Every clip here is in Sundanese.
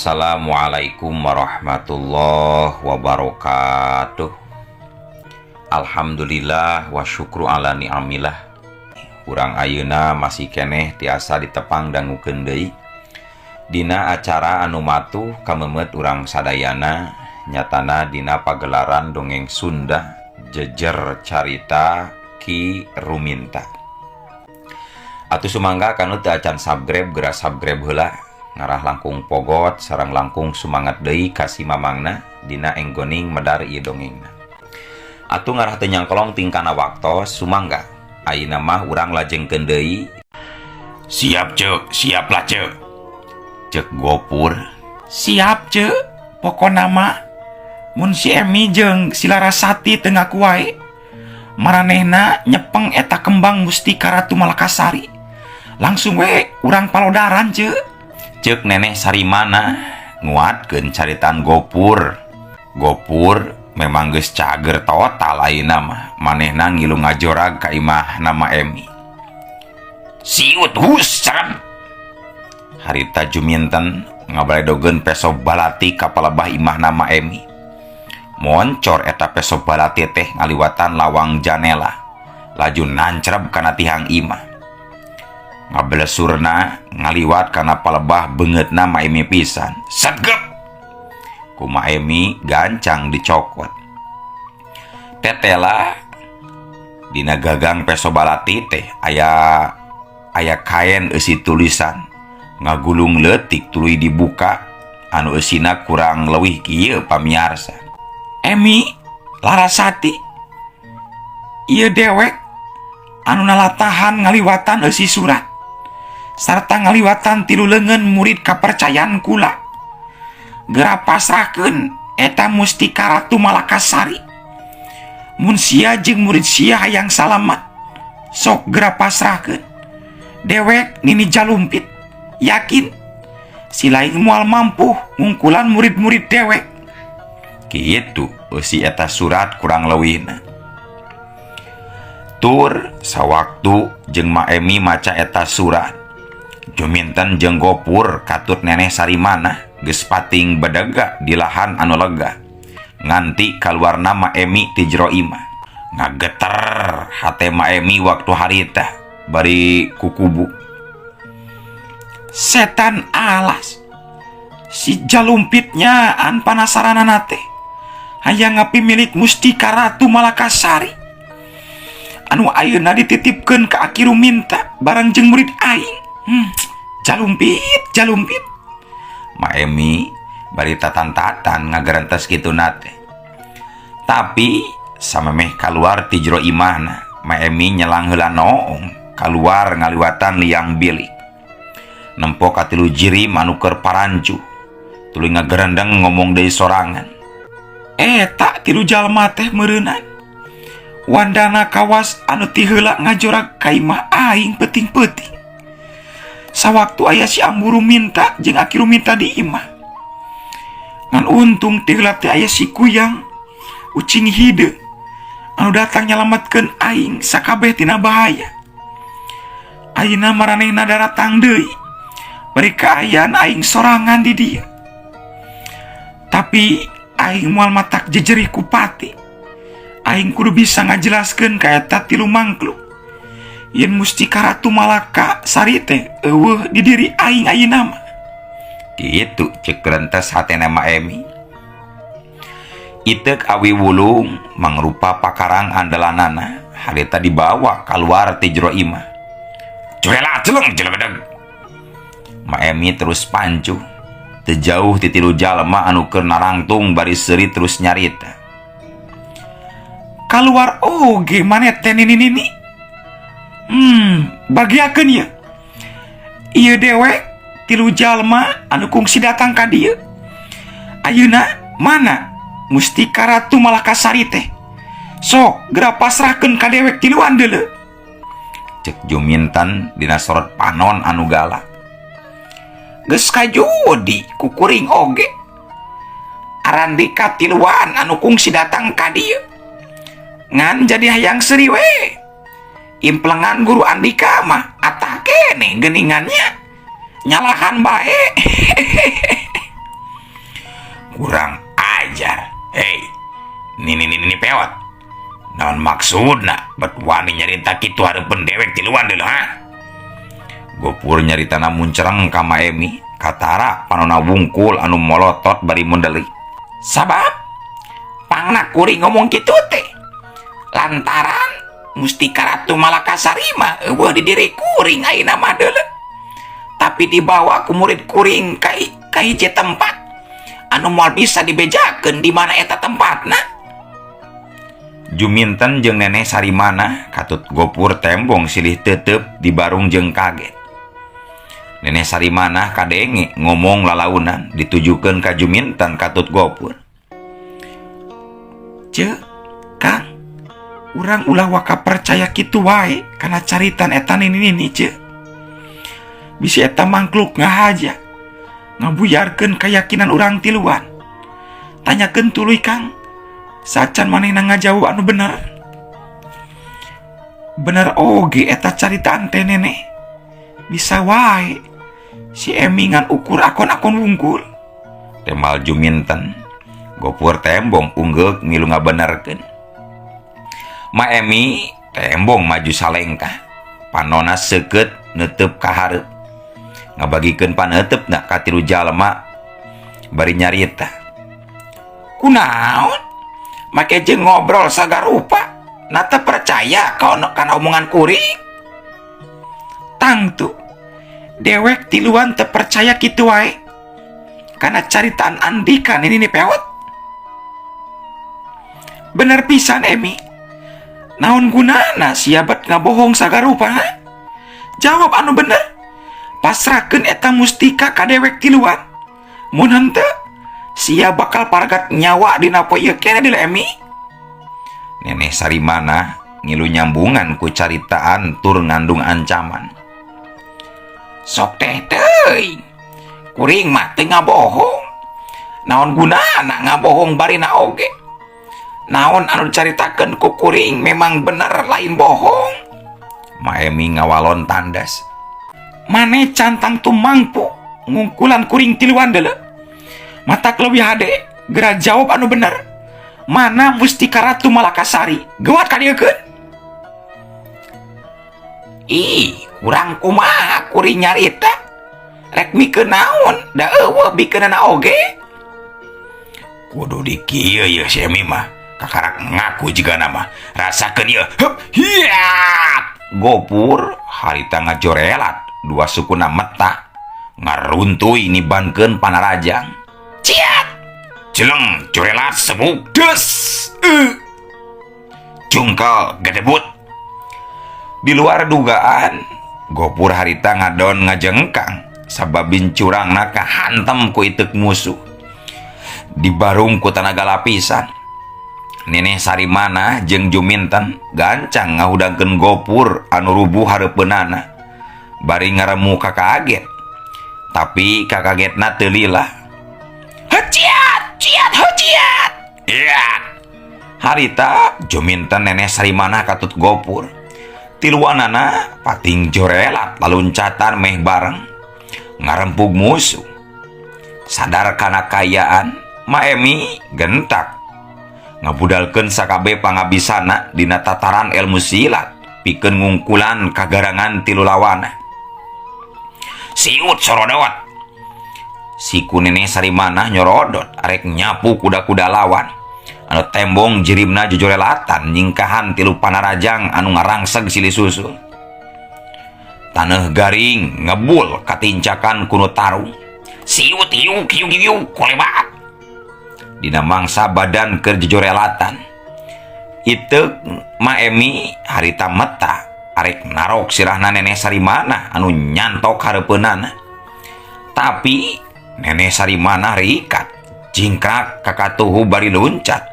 Assalamualaikum warahmatullahi wabarakatuh. Alhamdulillah wa syukru ala ni'amillah. Urang ayeuna masih keneh tiasa ditepang dangukeun deui dina acara anu matuh kamemet urang sadayana, nyatana dina pagelaran dongeng Sunda jejer carita Ki Ruminta. Atuh sumangga kanu teu acan subscribe geura subscribe heula, ngarah langkung pogot sareng langkung sumangat deui ka si mamangna dina enggoning medar ieu dongengna. Atuh ngarah teu nyangkolong tingkana waktos sumangga ayeuna mah urang lajengkeun deui. Siap ceuk, siap lah ceuk. Ceuk Gopur. Siap ceuk, pokona mah mun si Emi jeung si Larasati teu ngaku wae maranehna nyepeng eta kembang Mustika Ratu Malakasari. Langsung we urang palodaran ceuk. Ceuk Neneh Sarimana nguatkeun caritaan Gopur. Gopur memang geus cager total ayeuna mah, manehna ngilu ngajorag ka imah nama Emi. Siut hus caran. Harita juminten ngabaledogeun peso balati ka palebah imah nama Emi. Moncor eta peso balati teh ngaliwatan lawang janela, laju nancreb kana tihang imah. Ngabelesurna ngaliwat kana palebah beungeutna Ma Emi pisan. Segep ku Ma Emi gancang dicokot. Tetela dina gagang peso balati teh aya kain eusi tulisan ngagulung leutik tuluy dibuka anu eusina kurang leuwih kieu pamiarsa. Emi, Larasati, ieu dewek anu nalatahan ngaliwatan eusi surat sarta ngaliwatan tilu leungeun murid kapercayaan kula. Geura pasrahkeun eta Mustika Ratu Malakasari. Mun sia jeung murid sia hayang salamat, sok geura pasrahkeun. Dewek nini jalumpit, yakin si lain moal mampu ngungkulan murid-murid dewek. Kitu eusi eta surat kurang leuwihna. Tur sawaktu jeung Ma Emi maca eta surat, juminten jeung Gopur katut Neneh Sarimana geus pating bedega di lahan anu lega nganti kaluarna Ma Emi ti jero imah. Ngageter hate Ma Emi waktu harita bari kukubu. Setan alas, si jalumpitnya an panasaranana teh hayang ngapi milik Mustika Ratu Malakasari anu ayeuna dititipkeun ka Ki Ruminta bareng jeung murid aing. Jalumpit. Ma Emi bari tatan-tatan ngagerentes kituna teh. Tapi samemeh kaluar ti jero imahna, Ma Emi nyelang heula noong kaluar ngaliwatan liang bilik. Nempo ka tilu jirim anu keur parancu, tuluy ngagerendeng ngomong deui sorangan. Eta tilu jalma teh meureunan wandana kawas anu ti heula ngajorag ka imah aing peuting-peuting. Sawaktu aya si Ambu Ruminta jeung Aki Ruminta di imah, ngan untung ti heula teh aya si Kuyang Ucing Hide anu datang nyalametkeun aing sakabeh tina bahaya. Ayeuna maranehna daratang deui bari kaayaan aing sorangan di dieu. Tapi aing moal matak jejerih ku pati. Aing kudu bisa ngajelaskeun ka eta tilu mangkluk yen Mustika Ratu Malakasari teh eueuh di diri aing ayeuna mah. Kitu ceuk rentes hatena Ma Emi. Iteuk awi wulung mangrupa pakarang andalanana harita dibawa kaluar ti jero imah. Cuela celeng jelebedeg. Ma Emi terus pancu teu jauh ti tilu jalma anu keur narangtung bari seuri terus nyarita. Kaluar oge maneh teh nini. Bagiakeun ieu. Ieu dewek tilu jalma anu kungsi datang ka dieu. Ayeuna mana Mustika Ratu Malakasari teh? Sok geura pasrahkeun ka dewek tiluan deuleu. Cek juminten dina sorot panon anu galak. Geus kajudi ku kuring oge. Aran dika tiluan anu kungsi datang ka dieu. Ngan jadi hayang seuri we. Implengan Guru Andika mah atah keneh geuningannya nyalahan bae. kurang ajar. Hei, ini pewat. Naon maksudna bet wani nyarita kitu hareupeun dewek tiluan deuleu ha? Gopur nyarita namun cereng ka Maemi, katara panonna wungkul anu molotot bari mendeli. Sabab pangna kuring ngomong kitu teh lantaran Mustika Ratu Malakasari mah eueuh di diri kuring ayeuna mah deuleu. Tapi dibawa ku murid kuring ka hiji tempat anu moal bisa dibejakeun di mana eta tempatna. Juminten jeung Nenek Sarimana katut Gopur tembong silih teuteup di barung jeung kaget. Nenek Sarimana kadenge ngomong lalaunan ditujukeun ka Juminten katut Gopur. Ceu, Kang, urang ulah waka percaya kitu wae kana caritan eta nini ceu. Bisi eta mangkluk ngahaja ngabuyarkeun keyakinan urang tiluan. Tanyakeun tuluy Kang, sacan manehna ngajawab anu bener. Bener oge eta caritaan teh Nenek. Bisa wae si Emi ngan ukur akon-akon wungkul. Temal Juminten, Gopur tembong unggek ngilu ngabenerkeun. Ma Emi tembong maju salengkah, panonna seukeut neuteub ka hareup. Ngabagikeun paneutepna ka tilu jalma bari nyarita. Kunaon? Make jeung ngobrol sagarupa, na teu percaya kana omongan kuring? Tangtu dewek tiluan teu percaya kitu wae kana caritaan Andika nini pewet. Bener pisan Emi. Naon gunana siabat ngabohong sagarupa? Jawab anu bener. Pasrahkeun eta mustika ka dewek tiluan. Mun henteu, sia bakal paragat nyawa dina poe ieu keneh deuleu Emi. Nenek Sarimana ngilu nyambungan ku caritaan tur ngandung ancaman. Sok teh teuing, kuring mah teu ngabohong. Naon gunana ngabohong barina oge? Naon anu dicaritakeun ku kuring memang bener lain bohong? Maemi ngawalon tandas. Mane cantang tumangpu ngungkulan kuring tiluan deuleu. Matak leuwih hade, geura jawab anu bener. Mana Mustika Ratu Malakasari? Geuat ka dieukeun. Ih, kurang kumaha kuring nyarita? Rek mikeun naon? Da eueuh bikeunana oge. Kudu dikieu ye si Emi mah. Kakarak ngaku jiga nama. Rasakeun ieu. Hup, hiat. Gopur harita ngajorelat. Dua sukuna meta ngaruntuy nibankeun panarajang. Ciat! Jeleng jorelat sebuk des. Jungkel gedebut. Di luar dugaan, Gopur harita ngadon ngajengkang sababin curangna kahantem ku iteuk musuh. Dibarung ku tanaga lapisan. Nenek Sarimana jeung Juminten gancang ngahudangkeun Gopur anu rubuh hareupeunana. Bari ngaremu kakaget. Tapi kakagetna teu lila. Heciat, ciat, heciat. Iya. Harita Juminten Nenek Sarimana katut Gopur. Tiluanana pating jorelat laluncatan meh bareng ngarempug musuh. Sadar kana kayaan, Maemi gentak ngabudalkeun sakabe pangabisana dina tataran ilmu silat pikeun ngungkulan kagarangan tilu lawana. Siut sorodot. Siku Nenek Sarimana nyorodot arek nyapu kuda-kuda lawan anu tembong jirimna jojorelatan nyingkahan tilu panarajang anu ngarangseg silih susul. Taneuh garing ngebul katincakan kuno tarung. Siut hiu kiu kiu kolebat. Dina mangsa badan keur jojorelatan. Iteuk Maemi harita meta arek narok sirahna Nenek Sarimana anu nyantok hareupeunana. Tapi Nenek Sarimana rikat jingkrak kakatuhu bari luncat.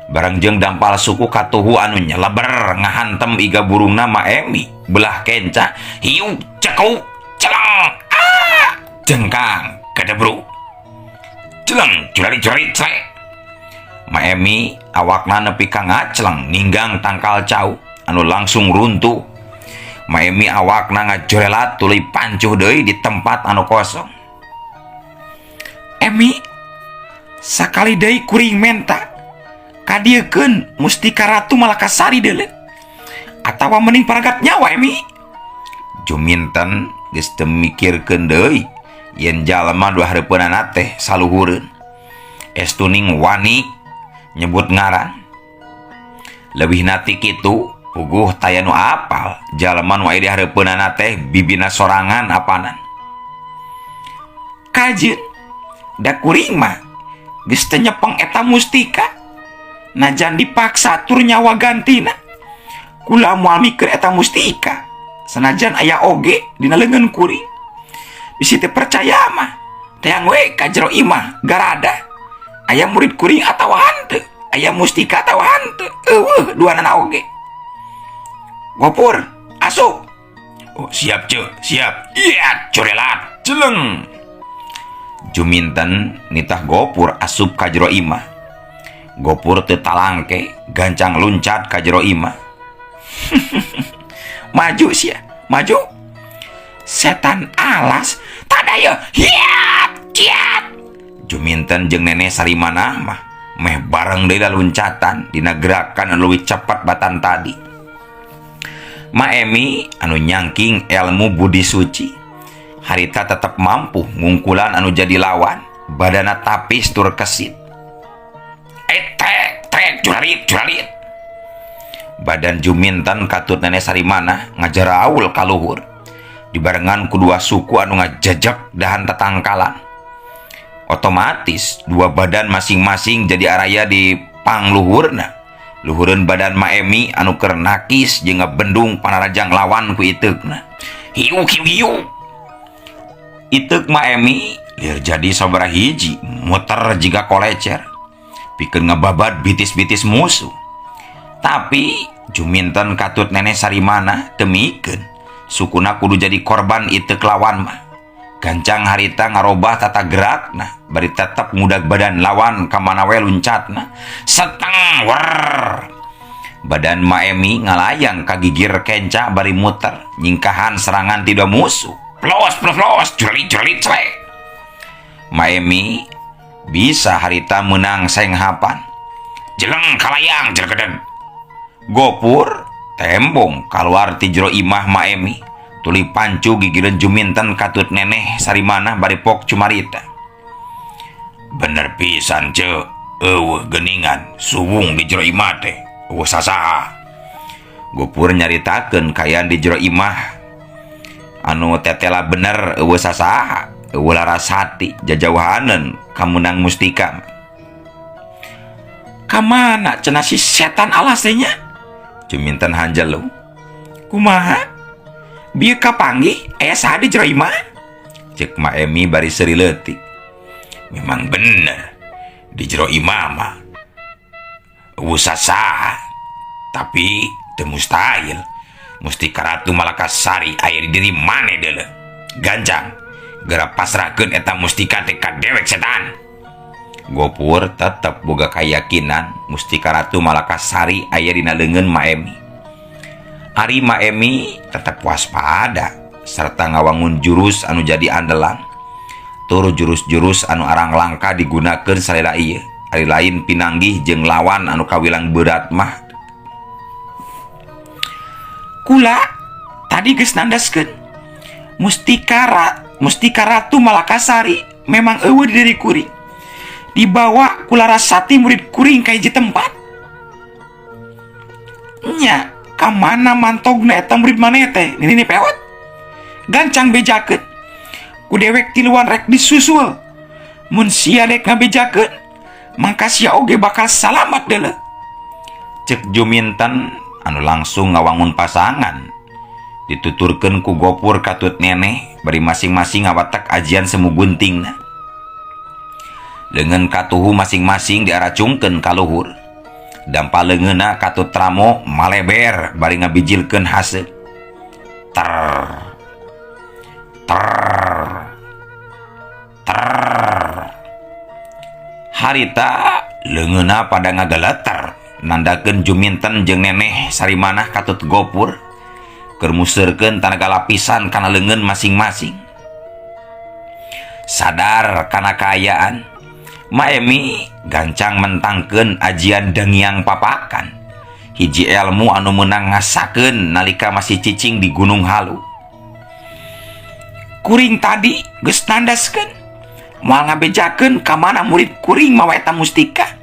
Barang jeung dampal suku katuhu anu nyeleber ngahantem iga burungna Maemi belah kenca. Hiu cekau celeng jengkang kedebru celeng curari-curari cek. Maemi awakna nepi ka ngacleng ninggang tangkal cau anu langsung runtuh. Maemi awakna ngajorelat tuluy pancuh deui di tempat anu kosong. Emi, sakali deui kuring menta kadiekeun Mustika Ratu Malakasari deuleu atawa mending paragat nyawa Emi. Juminten geus teu mikirkeun deui yen jalma dua hareupeunana teh saluhureun estuning wani nyebut ngaran. Leuwih nati kitu puguh taya nu apal jalma nu aya di hareupeunana teh bibina sorangan apanan. Kajeun da kuring mah geus teu nyepeng eta mustika najan dipaksa tur nyawa gantina. Kula moal mikeun eta mustika sanajan aya oge dina leungeun kuring. Bisi teu percaya mah teang we ka jero imah garada aya murid kuring atawa hanteu, aya mustika atawa hanteu. Eueuh duanana oge. Gopur, asup. Oh, siap, Ceu, siap. Iya, corelat, celeng. Juminten nitah Gopur asup ka jero imah. Gopur teu talangke, gancang luncat ka jero imah. Maju sia, maju. Setan alas, tadaya. Hiat, ciat. Juminten jeung Nene Sarimana mah meh bareng deui luncatan dina gerakan anu leuwih cepat batan tadi. Ma Emi anu nyangking ilmu budi suci harita tetap mampu ngungkulan anu jadi lawan badana tapis tur kesit. Trek juralit. Badan Juminten katut Nene Sarimana ngajaraul ka luhur dibarengan kedua suku anu ngajajak dahan tatangkalan. Otomatis dua badan masing-masing jadi araya di pangluhurna. Luhureun badan Ma Emi anu keur nakis jeung ngabendung panarajang lawan ku iteukna. Hiu. Iteuk Ma Emi lieur jadi sabaraha hiji muter jiga kolecer pikeun ngababad bitis-bitis musuh. Tapi Juminten katut Nene Sarimana teu mikeun sukuna kudu jadi korban iteuk lawan mah. Gancang harita ngarobah tata gerakna bari tetep ngudag badan lawan ka mana we luncatna. Seteng wer. Badan Ma Emi ngalayang ka gigir kenca bari muter nyingkahan serangan ti dua musuh. Plos juli cek. Ma Emi bisa harita menang senghapan. Jeleng kalayang jergedeg. Gopur tembong kaluar ti jero imah Ma Emi. Tuli pancu gigireun Juminten katut Nene Sarimana bari pok cumarita. Bener pisan, Ceu. Eueuh geuningan suwung di jero imah teh. Eueuh sasaha. Gopur nyaritakeun kayaan di jero imah anu tetela bener eueuh sasaha. Eueuh Larasati jajauhaneun ka meunang mustika. Kamana cenah si setan alas teh nya? Juminten hanjelu. Kumaha? Bieu kapanggih aya saha di jero imah? Cek Ma Emi bari seuri leutik. Memang bener di jero imah mah eueuh sasaha, tapi teu mustahil Mustika Ratu Malakasari aya di diri maneh deuleu. Gancang geura pasrahkeun eta mustika teh ka dewek setan. Gopur tetep boga kayakinan Mustika Ratu Malakasari aya dina leungeun Ma Emi. Ari Ma Emi tetap waspada serta ngawangun jurus anu jadi andalan. Tur jurus-jurus anu arang langka digunakeun salela ieu ari lain pinanggih jeung lawan anu kawilang berat mah. Kula tadi geus nandaskeun Mustika Ratu Malakasari memang eueuh di diri kuring. Dibawa ku Larasati murid kuring ka hiji tempat. Nya kamana mantogna eta murid maneh teh nini pewet gancang bejakeun ku dewek tiluan rek disusul mun sia dek ngabejakeun mangka sia oge bakal salamat deuleu. Cek Juminten anu langsung ngawangun pasangan dituturkeun ku Gopur katut Nene bari masing-masing ngawatek ajian semu guntingna. Leungeun katuhu masing-masing diaracungkeun ka luhur. Dampa leungeunna katut Tramo maleber bari ngabijilkeun hase. Ter. Harita leungeunna pada ngagaleter nandakeun Juminten jeung Nene Sarimana katut Gopur keur museurkeun tanaga lapisan kana leungeun masing-masing. Sadar kana kaayaan Maemi gancang mentangkeun ajian dengiang papakan. Hiji ilmu anu menang ngasakeun nalika masih cicing di Gunung Halu. Kuring tadi geus nandaskeun moal ngabejakeun ka mana murid kuring mawa eta mustika.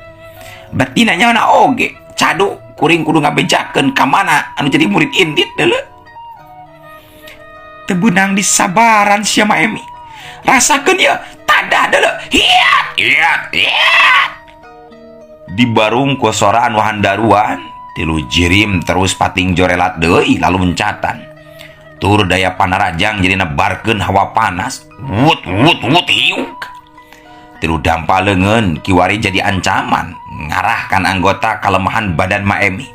Berarti nanya oge cadu kuring kudu ngabejakeun ka mana anu jadi murid indit deuleu. Teu beunang disabaran sia Maemi. Rasakeun ya tada deuleu. Hiat. Di barung ku sora anu handaruan, tilu jirim terus pating jorelat deui lalu mencatan. Tur daya panarajang jadi nebarkeun hawa panas. Wut hiuk. Tilu dampa leungeun kiwari jadi ancaman ngarahkan anggota kelemahan badan Maemi.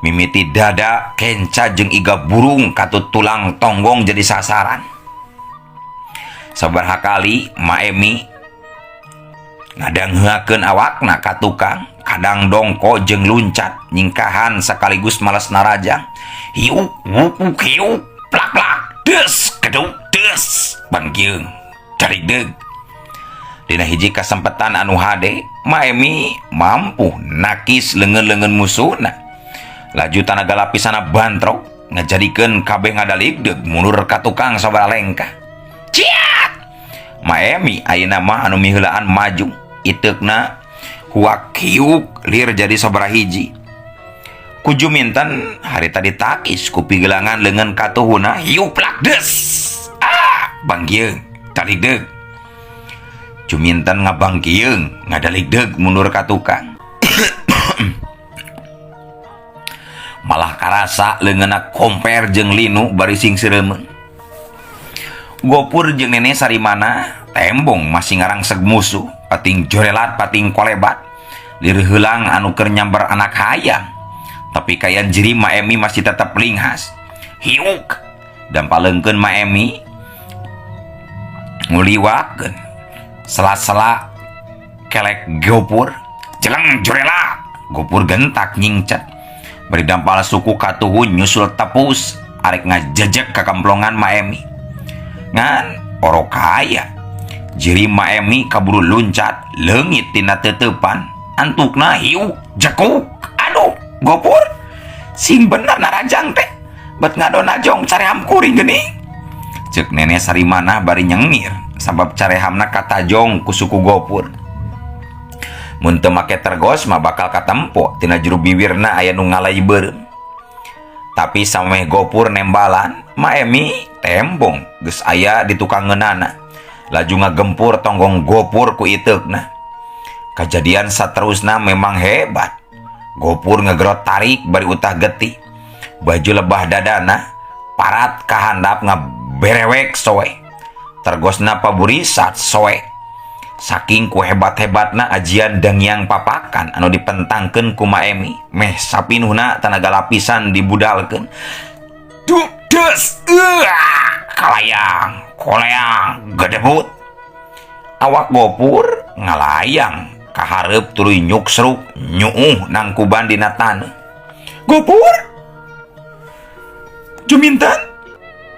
Mimiti dada, kenca jeung iga burung katut tulang tonggong jadi sasaran. Sabaraha kali Maemi ngadangheakeun awakna ka tukang, kadang dongko jeung luncat nyingkahan sekaligus malas narajang. Hiuk, plak, des, keduk, des, bangkeung, carideg. Dina hiji kasempatan anu hade, Maemi mampu nakis leungeun-leungeun musuhna. Laju tanaga lapisana bantrok ngajadikeun kabeh ngadaligdeug mundur ka tukang sabaraha lengkah. Ciat! Maemi ayeuna mah anu miheulaan maju, iteukna huak hiuk lir jadi sabaraha hiji. Ku Juminten harita ditakis ku pigelangan leungeun katuhuna hiuk plak des. Bangkieung taligdeug. Juminten ngabangkieung ngadaligdeug mundur ka tukang. Malah karasa leungeunna komper jeung linu bari sing seureumeng. Gopur jeung Nene Sarimana tembong masih ngarangseg musuh, pating jorelat pating kolebat. Lir heulang anu keur nyamber anak hayang. Tapi kayan jeri Maemi masih tetap linghas. Hiuk dampaleungkeun Maemi nguliwakeun sela-sela kelek Gopur. Jeleng jorela. Gopur gentak nyingcet. Beri dampal suku katuhun nyusul tepus arek ngajejek ka kamplongan Maemi. Ngan oro kaya jeri Maemi kaburu luncat leungit tina teutepan antukna hiu jekuk. Aduh Gopur sing bener narajang teh bet ngadona jong careham kuring geuning, ceuk Nene Sarimana bari nyengir sabab carehamna katajong ku suku Gopur. Mun teu make tergos mah bakal katempo tina juru bibirna aya nu ngalai beureum. Tapi sameh Gopur nembalan, Maemi tembong geus aya di tukang ngeunana. Laju ngagempur tonggong Gopur ku iteukna. Kajadian saterusna memang hebat. Gopur ngegerot tarik bari utah getih. Baju lebah dadana parat kahandap ngaberewek soe. Tergosna paburisat soe. Saking ku hebat-hebatna ajian dengiang papakan anu dipentangkeun ku Maemi, meh sapinuhna tanaga lapisan dibudalkeun. Duk des, kalayang, koleang, gedebut. Awak Gopur ngalayang ka hareup tuluy nyuksruk nyuuh nang kuban dina taneuh. Gopur!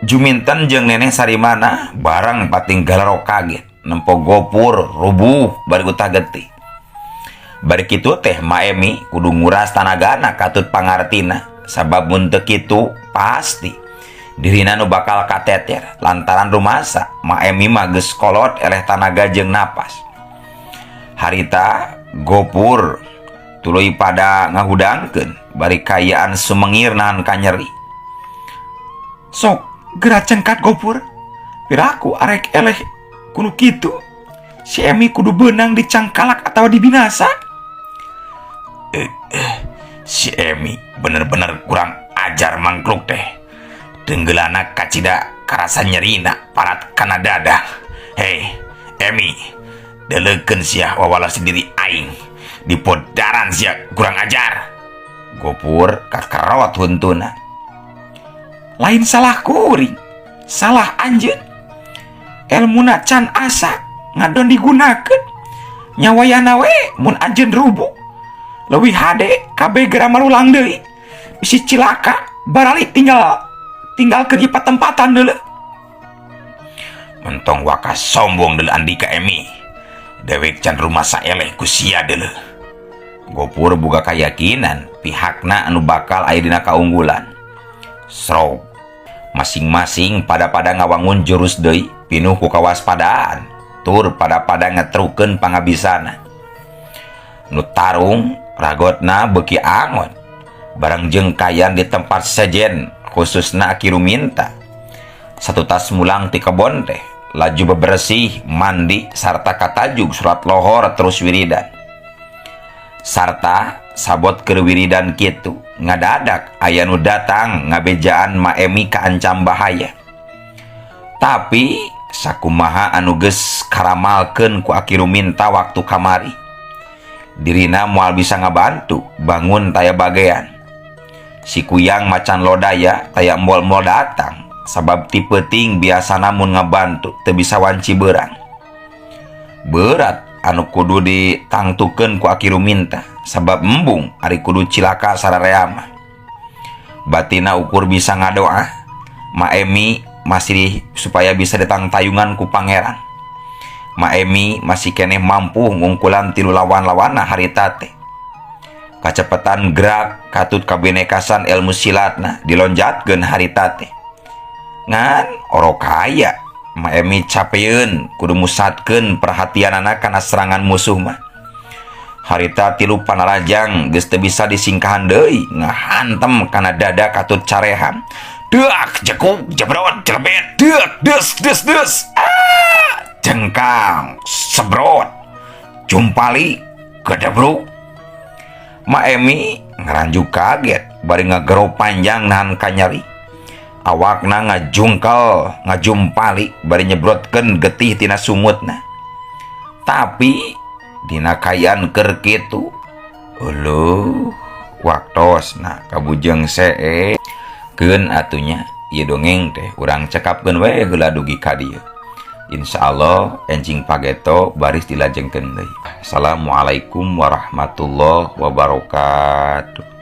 Juminten jeung Nene Sarimana bareng pating galaro kaget. Nempo Gopur rubuh bari utah getih. Bari kitu teh Maemi kudu nguras tanagana katut pangartina, sabab mun teu kitu pasti dirina nu bakal kateter lantaran rumasa Maemi mah geus kolot eleh tanaga jeung napas. Harita Gopur tuluy pada ngahudangkeun bari kayaan sumengir nahan kanyeri. Sok geura cengkat Gopur, piraku arek eleh kudu kitu. Si Emi kudu beunang dicangkalak atau dibinasa. Si Emi bener-bener kurang ajar mangkluk teh. Tenggelana kacida karasa nyerina parat kana dada. Hei Emi, deleukeun sia wawala sendiri aing. Dipodaran sia kurang ajar. Gopur kakarot huntuna. Lain salah kuring, salah anjeun. Elmuna can asa ngadon digunakeun nyawayana we mun anjeun rubuh leuwih hade kabeh geura marulang deui bisi cilaka baralik tinggalkeun di patempatan deuleu. Mentong wakas sombong deuleu Andika Emi dewek can rumah saeleh ku sia deuleuh. Gopur boga kayakinan pihakna anu bakal aya dina kaunggulan. Srog masing-masing pada ngawangun jurus deui pinuh ku kawaspadaan tur pada ngetrukeun pangabisana. Nu tarung ragotna beuki angon barang jengkayan di tempat sejen khususna Ki Ruminta. Satu tas mulang ti kebon teh laju bebersih mandi sarta katajuk surat lohor terus wiridan. Sarta sabot keur wiridan kitu ngadadak aya nu datang ngabejaan Maemi kaancam bahaya. Tapi sakumaha anu geus karamalkeun ku Ki Ruminta waktu kamari, dirina moal bisa ngabantu bangun taya bagean. Si kuyang macan lodaya taya mol-mol datang sabab ti peuting biasa namun ngabantu teu bisa wanci beurang. Berat anu kudu ditangtukeun ku Ki Ruminta sabab embung ari kudu cilaka sararea mah. Batina ukur bisa ngadoa Maemi masih supaya bisa ditangtayungan ku pangeran. Maemi masih keneh mampu ngungkulan tilu lawan-lawanna harita teh. Kacepetan gerak katut kabinekasan ilmu silatna dilonjatkeun harita teh. Ngan orokaya Maemi capeun kudu musatkeun perhatianana kana serangan musuh mah. Harita tilu panarajang geus teu bisa disingkahan deui ngahantem kana dada katut carehan. Deuk jekuk jebrot jelebet deuk des jengkang sebrot jumpali gedebruk. Maemi ngaranjuk kaget bari ngagero panjang nahan kanyari. Awakna ngajungkel ngajumpali bari nyebrotkeun getih tina sumutna. Tapi dina kayan keur kitu uluh waktosna kabujeng see keun atunya ieu dongeng teh urang cekapkeun we heula dugi ka dieu. Insyaallah enjing pageto baris dilajengkeun deui. Assalamualaikum warahmatullahi wabarakatuh.